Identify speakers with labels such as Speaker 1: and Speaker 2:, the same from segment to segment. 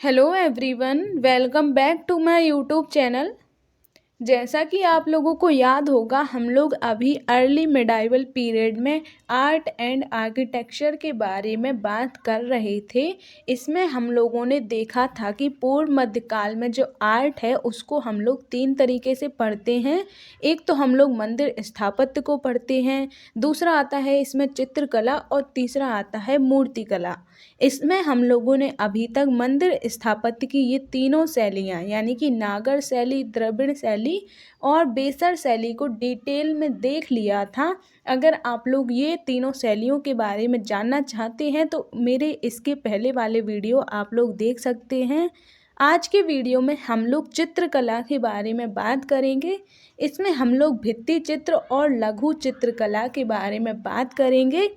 Speaker 1: Hello everyone, welcome back to my YouTube channel. जैसा कि आप लोगों को याद होगा, हम लोग अभी अर्ली मिडाइवल पीरियड में आर्ट एंड आर्किटेक्चर के बारे में बात कर रहे थे। इसमें हम लोगों ने देखा था कि पूर्व मध्यकाल में जो आर्ट है उसको हम लोग 3 तरीके से पढ़ते हैं। एक तो हम लोग मंदिर स्थापत्य को पढ़ते हैं, दूसरा आता है इसमें चित्रकला और तीसरा आता है मूर्तिकला। इसमें हम लोगों ने अभी तक मंदिर स्थापत्य की ये तीनों शैलियाँ यानी कि नागर शैली, द्रविड़ शैली और बेसर शैली को डिटेल में देख लिया था। अगर आप लोग ये तीनों शैलियों के बारे में जानना चाहते हैं तो मेरे इसके पहले वाले वीडियो आप लोग देख सकते हैं। आज के वीडियो में हम लोग चित्रकला के बारे में बात करेंगे। इसमें हम लोग भित्ति चित्र और लघु चित्रकला के बारे में बात करेंगे।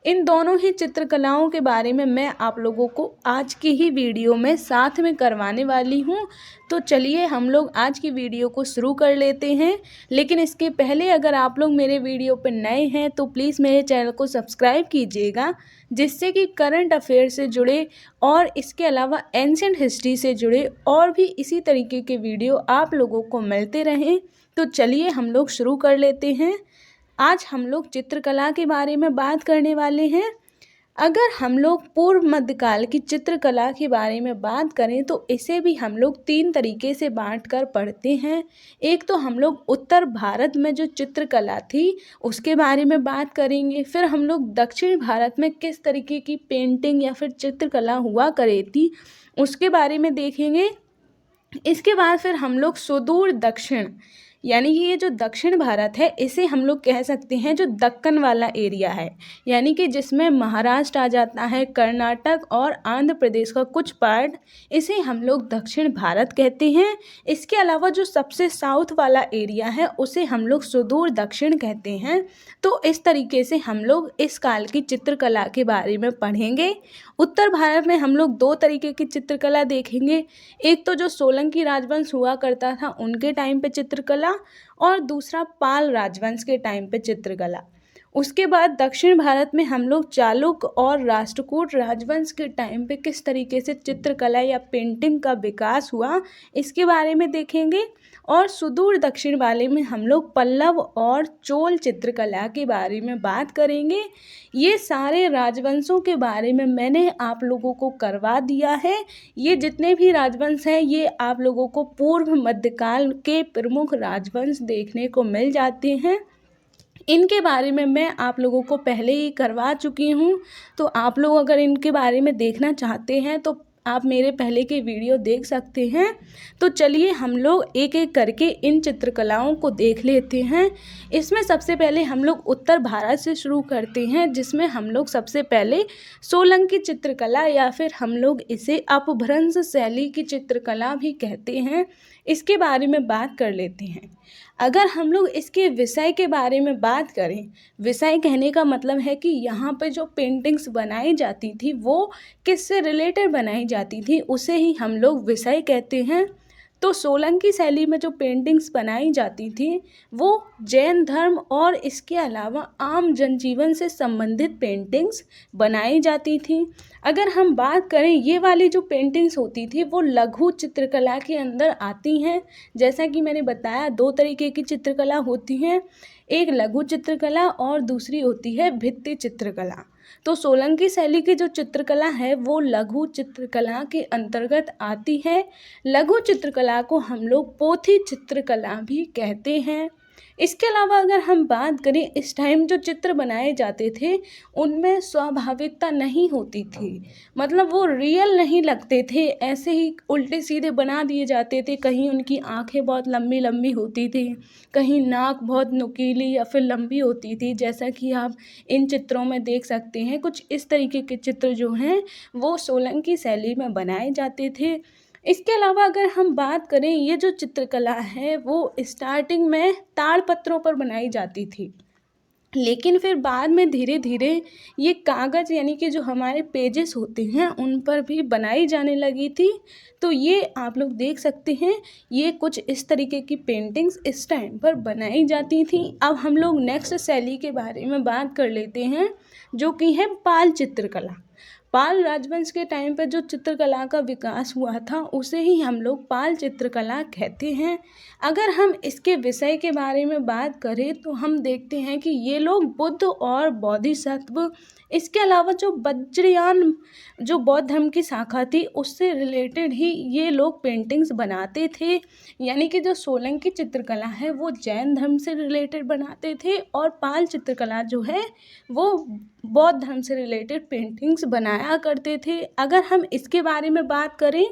Speaker 1: इन दोनों ही चित्रकलाओं के बारे में मैं आप लोगों को आज की ही वीडियो में साथ में करवाने वाली हूँ। तो चलिए हम लोग आज की वीडियो को शुरू कर लेते हैं। लेकिन इसके पहले अगर आप लोग मेरे वीडियो पर नए हैं तो प्लीज़ मेरे चैनल को सब्सक्राइब कीजिएगा, जिससे कि करंट अफेयर से जुड़े और इसके अलावा एंशिएंट हिस्ट्री से जुड़े और भी इसी तरीके के वीडियो आप लोगों को मिलते रहें। तो चलिए हम लोग शुरू कर लेते हैं। आज हम लोग चित्रकला के बारे में बात करने वाले हैं। अगर हम लोग पूर्व मध्यकाल की चित्रकला के बारे में बात करें तो इसे भी हम लोग 3 तरीके से बांट कर पढ़ते हैं। एक तो हम लोग उत्तर भारत में जो चित्रकला थी उसके बारे में बात करेंगे। फिर हम लोग दक्षिण भारत में किस तरीके की पेंटिंग या फिर चित्रकला हुआ करे थी उसके बारे में देखेंगे। इसके बाद फिर हम लोग सुदूर दक्षिण यानी कि ये जो दक्षिण भारत है इसे हम लोग कह सकते हैं जो दक्कन वाला एरिया है, यानी कि जिसमें महाराष्ट्र आ जाता है, कर्नाटक और आंध्र प्रदेश का कुछ पार्ट, इसे हम लोग दक्षिण भारत कहते हैं। इसके अलावा जो सबसे साउथ वाला एरिया है उसे हम लोग सुदूर दक्षिण कहते हैं। तो इस तरीके से हम लोग इस काल की चित्रकला के बारे में पढ़ेंगे। उत्तर भारत में हम लोग 2 तरीके की चित्रकला देखेंगे। एक तो जो सोलंकी राजवंश हुआ करता था उनके टाइम पे चित्रकला, और दूसरा पाल राजवंश के टाइम पे चित्रकला। उसके बाद दक्षिण भारत में हम लोग चालुक्य और राष्ट्रकूट राजवंश के टाइम पे किस तरीके से चित्रकला या पेंटिंग का विकास हुआ इसके बारे में देखेंगे। और सुदूर दक्षिण वाले में हम लोग पल्लव और चोल चित्रकला के बारे में बात करेंगे। ये सारे राजवंशों के बारे में मैंने आप लोगों को करवा दिया है। ये जितने भी राजवंश हैं ये आप लोगों को पूर्व मध्यकाल के प्रमुख राजवंश देखने को मिल जाते हैं। इनके बारे में मैं आप लोगों को पहले ही करवा चुकी हूँ। तो आप लोग अगर इनके बारे में देखना चाहते हैं तो आप मेरे पहले के वीडियो देख सकते हैं। तो चलिए हम लोग एक एक करके इन चित्रकलाओं को देख लेते हैं। इसमें सबसे पहले हम लोग उत्तर भारत से शुरू करते हैं, जिसमें हम लोग सबसे पहले सोलंकी चित्रकला या फिर हम लोग इसे अपभ्रंश शैली की चित्रकला भी कहते हैं, इसके बारे में बात कर लेते हैं। अगर हम लोग इसके विषय के बारे में बात करें, विषय कहने का मतलब है कि यहाँ पे जो पेंटिंग्स बनाई जाती थी वो किससे रिलेटेड बनाई जाती थी, उसे ही हम लोग विषय कहते हैं। तो सोलंकी शैली में जो पेंटिंग्स बनाई जाती थी वो जैन धर्म और इसके अलावा आम जनजीवन से संबंधित पेंटिंग्स बनाई जाती थी। अगर हम बात करें ये वाली जो पेंटिंग्स होती थी वो लघु चित्रकला के अंदर आती हैं। जैसा कि मैंने बताया 2 तरीके की चित्रकला होती हैं, एक लघु चित्रकला और दूसरी होती है भित्ति चित्रकला। तो सोलंकी शैली की जो चित्रकला है वो लघु चित्रकला के अंतर्गत आती है। लघु चित्रकला को हम लोग पोथी चित्रकला भी कहते हैं। इसके अलावा अगर हम बात करें इस टाइम जो चित्र बनाए जाते थे उनमें स्वाभाविकता नहीं होती थी, मतलब वो रियल नहीं लगते थे, ऐसे ही उल्टे सीधे बना दिए जाते थे। कहीं उनकी आंखें बहुत लंबी लंबी होती थी, कहीं नाक बहुत नुकीली या फिर लंबी होती थी, जैसा कि आप इन चित्रों में देख सकते हैं। कुछ इस तरीके के चित्र जो हैं वो सोलंकी शैली में बनाए जाते थे। इसके अलावा अगर हम बात करें ये जो चित्रकला है वो स्टार्टिंग में ताड़पत्रों पर बनाई जाती थी, लेकिन फिर बाद में धीरे धीरे ये कागज़ यानी कि जो हमारे पेजेस होते हैं उन पर भी बनाई जाने लगी थी। तो ये आप लोग देख सकते हैं, ये कुछ इस तरीके की पेंटिंग्स इस टाइम पर बनाई जाती थी। अब हम लोग नेक्स्ट शैली के बारे में बात कर लेते हैं जो कि है पाल चित्रकला। पाल राजवंश के टाइम पर जो चित्रकला का विकास हुआ था उसे ही हम लोग पाल चित्रकला कहते हैं। अगर हम इसके विषय के बारे में बात करें तो हम देखते हैं कि ये लोग बुद्ध और बोधिसत्व, इसके अलावा जो वज्रयान जो बौद्ध धर्म की शाखा थी उससे रिलेटेड ही ये लोग पेंटिंग्स बनाते थे। यानी कि जो सोलंकी चित्रकला है वो जैन धर्म से रिलेटेड बनाते थे और पाल चित्रकला जो है वो बौद्ध धर्म से रिलेटेड पेंटिंग्स बनाया करते थे। अगर हम इसके बारे में बात करें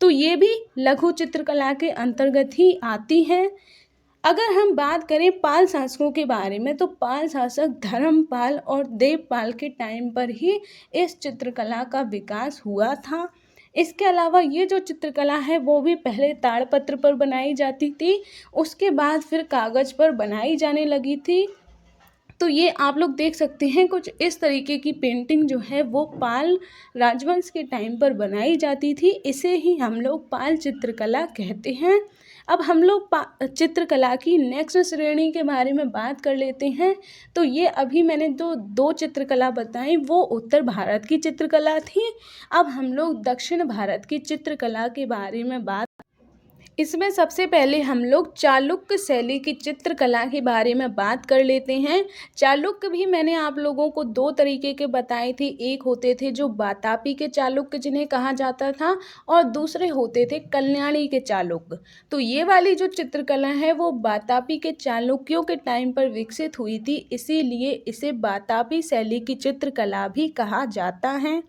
Speaker 1: तो ये भी लघु चित्रकला के अंतर्गत ही आती है। अगर हम बात करें पाल शासकों के बारे में तो पाल शासक धर्मपाल और देवपाल के टाइम पर ही इस चित्रकला का विकास हुआ था। इसके अलावा ये जो चित्रकला है वो भी पहले ताड़पत्र पर बनाई जाती थी, उसके बाद फिर कागज़ पर बनाई जाने लगी थी। तो ये आप लोग देख सकते हैं कुछ इस तरीके की पेंटिंग जो है वो पाल राजवंश के टाइम पर बनाई जाती थी, इसे ही हम लोग पाल चित्रकला कहते हैं। अब हम लोग चित्रकला की नेक्स्ट श्रेणी के बारे में बात कर लेते हैं। तो ये अभी मैंने जो दो चित्रकला बताई वो उत्तर भारत की चित्रकला थी। अब हम लोग दक्षिण भारत की चित्रकला के बारे में बात, इसमें सबसे पहले हम लोग चालुक्य शैली की चित्रकला के बारे में बात कर लेते हैं। चालुक्य भी मैंने आप लोगों को दो तरीके के बताए थे, एक होते थे जो वातापी के चालुक्य जिन्हें कहा जाता था और दूसरे होते थे कल्याणी के चालुक्य। तो ये वाली जो चित्रकला है वो वातापी के चालुक्यों के टाइम पर विकसित हुई थी, इसीलिए इसे वातापी शैली की चित्रकला भी कहा जाता है।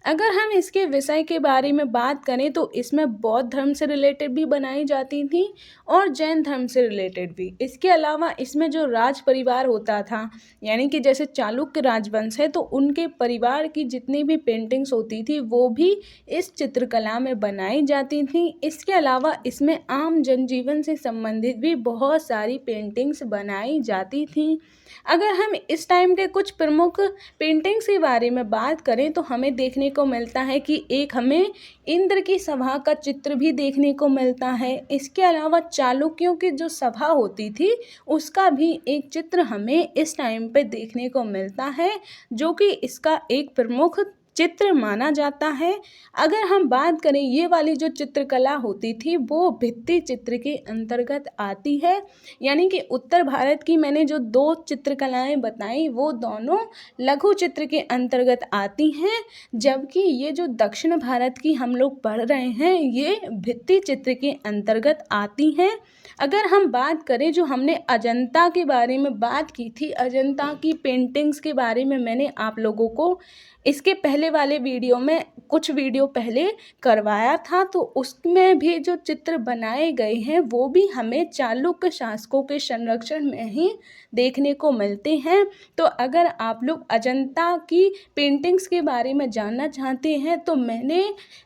Speaker 1: अगर हम इसके विषय के बारे में बात करें तो इसमें बौद्ध धर्म से रिलेटेड भी बनाई जाती थी और जैन धर्म से रिलेटेड भी। इसके अलावा इसमें जो राज परिवार होता था, यानी कि जैसे चालुक्य राजवंश है तो उनके परिवार की जितनी भी पेंटिंग्स होती थी वो भी इस चित्रकला में बनाई जाती थी। इसके अलावा इसमें आम जनजीवन से संबंधित भी बहुत सारी पेंटिंग्स बनाई जाती थी। अगर हम इस टाइम के कुछ प्रमुख पेंटिंग्स के बारे में बात करें तो हमें देखने को मिलता है कि एक हमें इंद्र की सभा का चित्र भी देखने को मिलता है। इसके अलावा चालुक्यों की जो सभा होती थी उसका भी एक चित्र हमें इस टाइम पे देखने को मिलता है, जो कि इसका एक प्रमुख चित्र माना जाता है। अगर हम बात करें ये वाली जो चित्रकला होती थी वो भित्ति चित्र के अंतर्गत आती है, यानी कि उत्तर भारत की मैंने जो दो चित्रकलाएं बताई वो दोनों लघु चित्र के अंतर्गत आती हैं, जबकि ये जो दक्षिण भारत की हम लोग पढ़ रहे हैं ये भित्ति चित्र के अंतर्गत आती हैं। अगर हम बात करें जो हमने अजंता के बारे में बात की थी, अजंता की पेंटिंग्स के बारे में मैंने आप लोगों को इसके पहले वाले वीडियो में कुछ वीडियो पहले करवाया था, तो उसमें भी जो चित्र बनाए गए हैं वो भी हमें चालुक्य शासकों के संरक्षण में ही देखने को मिलते हैं। तो अगर आप लोग अजंता की पेंटिंग्स के बारे में जानना चाहते हैं तो मैंने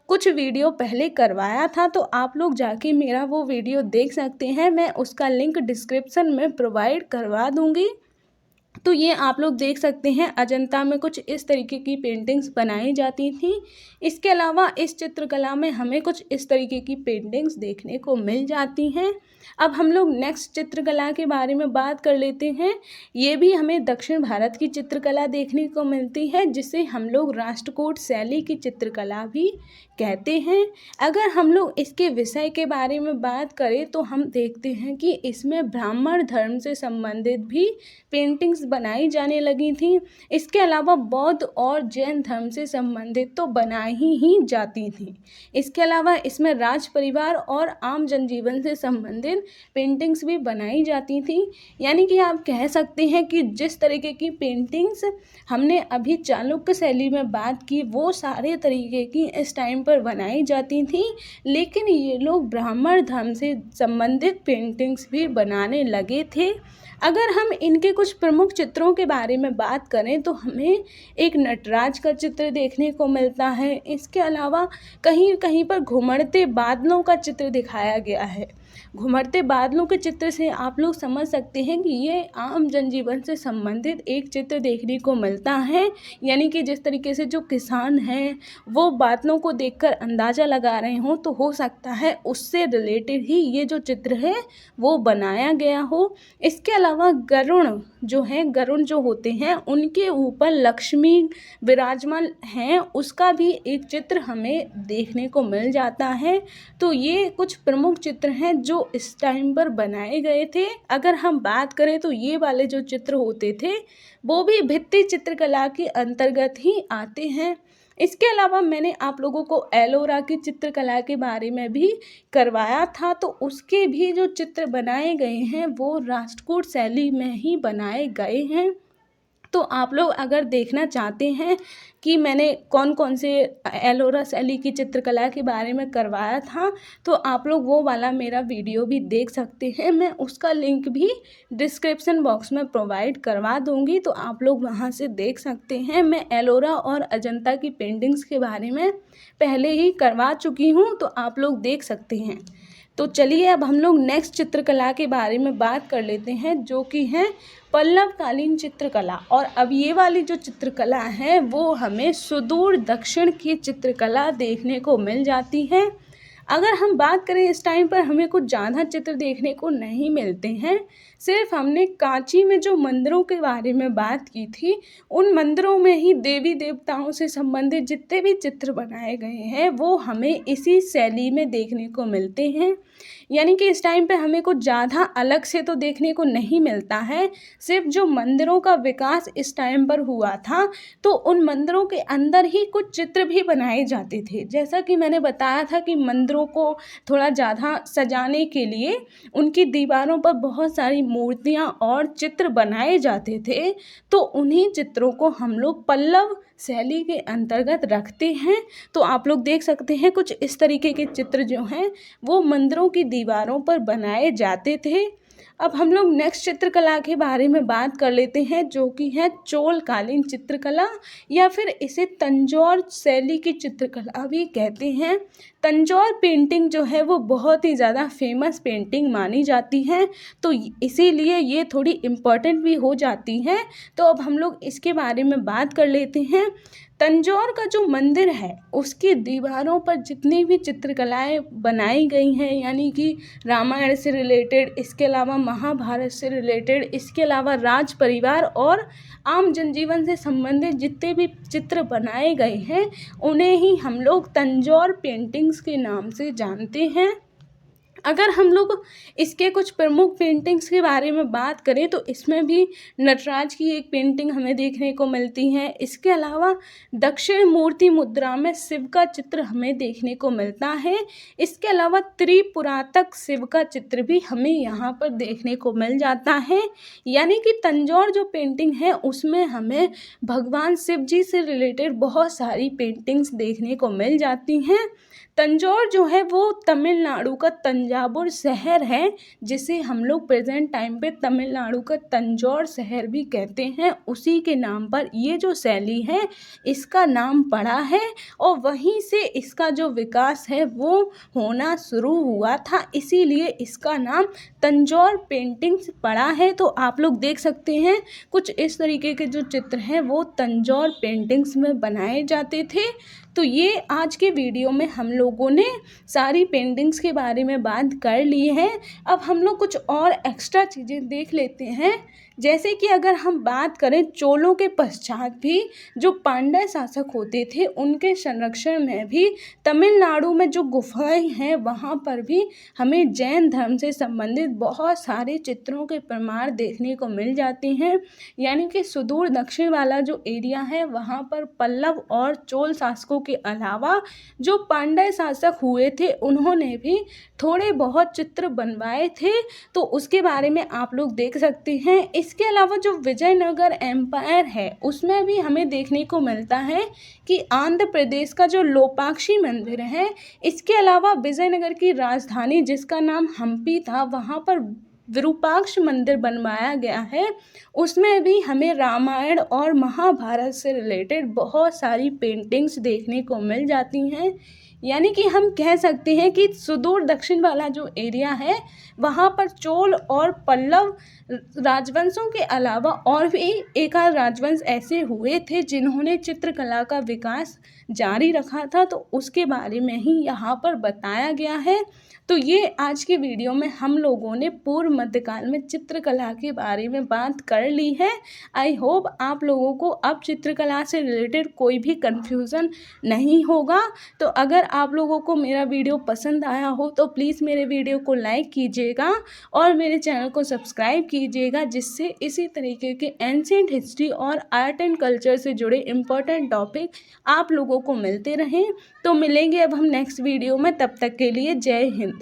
Speaker 1: कुछ वीडियो पहले करवाया था, तो आप लोग जाके मेरा वो वीडियो देख सकते हैं, मैं उसका लिंक डिस्क्रिप्शन में प्रोवाइड करवा दूँगी। तो ये आप लोग देख सकते हैं अजंता में कुछ इस तरीके की पेंटिंग्स बनाई जाती थी। इसके अलावा इस चित्रकला में हमें कुछ इस तरीके की पेंटिंग्स देखने को मिल जाती हैं। अब हम लोग नेक्स्ट चित्रकला के बारे में बात कर लेते हैं। ये भी हमें दक्षिण भारत की चित्रकला देखने को मिलती है, जिसे हम लोग राष्ट्रकूट शैली की चित्रकला भी कहते हैं। अगर हम लोग इसके विषय के बारे में बात करें तो हम देखते हैं कि इसमें ब्राह्मण धर्म से संबंधित भी पेंटिंग्स बनाई जाने लगी थी। इसके अलावा बौद्ध और जैन धर्म से संबंधित तो बनाई ही जाती थी। इसके अलावा इसमें राज परिवार और आम जनजीवन से संबंधित पेंटिंग्स भी बनाई जाती थी। यानी कि आप कह सकते हैं कि जिस तरीके की पेंटिंग्स हमने अभी चालुक्य शैली में बात की वो सारे तरीके की इस टाइम पर बनाई जाती थी, लेकिन ये लोग ब्राह्मण धर्म से संबंधित पेंटिंग्स भी बनाने लगे थे। अगर हम इनके कुछ प्रमुख चित्रों के बारे में बात करें तो हमें एक नटराज का चित्र देखने को मिलता है। इसके अलावा कहीं कहीं पर घुमड़ते बादलों का चित्र दिखाया गया है। घुमरते बादलों के चित्र से आप लोग समझ सकते हैं कि ये आम जनजीवन से संबंधित एक चित्र देखने को मिलता है। यानी कि जिस तरीके से जो किसान हैं वो बादलों को देखकर अंदाज़ा लगा रहे हों, तो हो सकता है उससे रिलेटेड ही ये जो चित्र है वो बनाया गया हो। इसके अलावा गरुण जो होते हैं उनके ऊपर लक्ष्मी विराजमान हैं, उसका भी एक चित्र हमें देखने को मिल जाता है। तो ये कुछ प्रमुख चित्र हैं जो इस टाइम पर बनाए गए थे। अगर हम बात करें तो ये वाले जो चित्र होते थे वो भी भित्ति चित्रकला के अंतर्गत ही आते हैं। इसके अलावा मैंने आप लोगों को एलोरा की चित्रकला के बारे में भी करवाया था, तो उसके भी जो चित्र बनाए गए हैं वो राष्ट्रकूट शैली में ही बनाए गए हैं। तो आप लोग अगर देखना चाहते हैं कि मैंने कौन कौन से एलोरा शैली की चित्रकला के बारे में करवाया था, तो आप लोग वो वाला मेरा वीडियो भी देख सकते हैं। मैं उसका लिंक भी डिस्क्रिप्शन बॉक्स में प्रोवाइड करवा दूंगी, तो आप लोग वहाँ से देख सकते हैं। मैं एलोरा और अजंता की पेंटिंग्स के बारे में पहले ही करवा चुकी हूँ, तो आप लोग देख सकते हैं। तो चलिए अब हम लोग नेक्स्ट चित्रकला के बारे में बात कर लेते हैं, जो कि है पल्लव कालीन चित्रकला। और अब ये वाली जो चित्रकला है वो हमें सुदूर दक्षिण की चित्रकला देखने को मिल जाती है। अगर हम बात करें इस टाइम पर हमें कुछ ज़्यादा चित्र देखने को नहीं मिलते हैं। सिर्फ हमने कांची में जो मंदिरों के बारे में बात की थी, उन मंदिरों में ही देवी देवताओं से संबंधित जितने भी चित्र बनाए गए हैं वो हमें इसी शैली में देखने को मिलते हैं। यानी कि इस टाइम पे हमें कुछ ज़्यादा अलग से तो देखने को नहीं मिलता है। सिर्फ जो मंदिरों का विकास इस टाइम पर हुआ था, तो उन मंदिरों के अंदर ही कुछ चित्र भी बनाए जाते थे। जैसा कि मैंने बताया था कि मंदिरों को थोड़ा ज़्यादा सजाने के लिए उनकी दीवारों पर बहुत सारी मूर्तियाँ और चित्र बनाए जाते थे, तो उन्हीं चित्रों को हम लोग पल्लव शैली के अंतर्गत रखते हैं। तो आप लोग देख सकते हैं कुछ इस तरीके के चित्र जो हैं वो मंदिरों की दीवारों पर बनाए जाते थे। अब हम लोग नेक्स्ट चित्रकला के बारे में बात कर लेते हैं, जो कि है चोलकालीन चित्रकला, या फिर इसे तंजौर शैली की चित्रकला भी कहते हैं। तंजौर पेंटिंग जो है वो बहुत ही ज़्यादा फेमस पेंटिंग मानी जाती है, तो इसीलिए ये थोड़ी इम्पोर्टेंट भी हो जाती है। तो अब हम लोग इसके बारे में बात कर लेते हैं। तंजौर का जो मंदिर है उसकी दीवारों पर जितनी भी चित्रकलाएं बनाई गई हैं, यानी कि रामायण से रिलेटेड, इसके अलावा महाभारत से रिलेटेड, इसके अलावा राज परिवार और आम जनजीवन से संबंधित जितने भी चित्र बनाए गए हैं उन्हें ही हम लोग तंजौर पेंटिंग्स के नाम से जानते हैं। अगर हम लोग इसके कुछ प्रमुख पेंटिंग्स के बारे में बात करें तो इसमें भी नटराज की एक पेंटिंग हमें देखने को मिलती है। इसके अलावा दक्षिण मूर्ति मुद्रा में शिव का चित्र हमें देखने को मिलता है। इसके अलावा त्रिपुरातक शिव का चित्र भी हमें यहाँ पर देखने को मिल जाता है। यानी कि तंजौर जो पेंटिंग है उसमें हमें भगवान शिव जी से रिलेटेड बहुत सारी पेंटिंग्स देखने को मिल जाती हैं। तंजौर जो है वो तमिलनाडु का तंजावुर शहर है, जिसे हम लोग प्रेजेंट टाइम पे तमिलनाडु का तंजौर शहर भी कहते हैं। उसी के नाम पर ये जो शैली है इसका नाम पड़ा है, और वहीं से इसका जो विकास है वो होना शुरू हुआ था, इसीलिए इसका नाम तंजौर पेंटिंग्स पड़ा है। तो आप लोग देख सकते हैं कुछ इस तरीके के जो चित्र हैं वो तंजौर पेंटिंग्स में बनाए जाते थे। तो ये आज के वीडियो में हम लोगों ने सारी पेंटिंग्स के बारे में बात कर ली है। अब हम लोग कुछ और एक्स्ट्रा चीज़ें देख लेते हैं, जैसे कि अगर हम बात करें चोलों के पश्चात भी जो पांड्य शासक होते थे उनके संरक्षण में भी तमिलनाडु में जो गुफाएं हैं वहाँ पर भी हमें जैन धर्म से संबंधित बहुत सारे चित्रों के प्रमाण देखने को मिल जाते हैं। यानी कि सुदूर दक्षिण वाला जो एरिया है वहाँ पर पल्लव और चोल शासकों के अलावा जो पांड्य शासक हुए थे उन्होंने भी थोड़े बहुत चित्र बनवाए थे, तो उसके बारे में आप लोग देख सकते हैं। इसके अलावा जो विजयनगर एम्पायर है उसमें भी हमें देखने को मिलता है कि आंध्र प्रदेश का जो लोपाक्षी मंदिर है, इसके अलावा विजयनगर की राजधानी जिसका नाम हम्पी था वहाँ पर विरूपाक्ष मंदिर बनवाया गया है। उसमें भी हमें रामायण और महाभारत से रिलेटेड बहुत सारी पेंटिंग्स देखने को मिल जाती हैं। यानी कि हम कह सकते हैं कि सुदूर दक्षिण वाला जो एरिया है वहाँ पर चोल और पल्लव राजवंशों के अलावा और भी एक आध राजवंश ऐसे हुए थे जिन्होंने चित्रकला का विकास जारी रखा था, तो उसके बारे में ही यहाँ पर बताया गया है। तो ये आज के वीडियो में हम लोगों ने पूर्व मध्यकाल में चित्रकला के बारे में बात कर ली है। आई होप आप लोगों को अब चित्रकला से रिलेटेड कोई भी कन्फ्यूज़न नहीं होगा। तो अगर आप लोगों को मेरा वीडियो पसंद आया हो तो प्लीज़ मेरे वीडियो को लाइक कीजिएगा और मेरे चैनल को सब्सक्राइब कीजिएगा, जिससे इसी तरीके के एंशिएंट हिस्ट्री और आर्ट एंड कल्चर से जुड़े इम्पोर्टेंट टॉपिक आप लोगों को मिलते रहें। तो मिलेंगे अब हम नेक्स्ट वीडियो में, तब तक के लिए जय हिंद।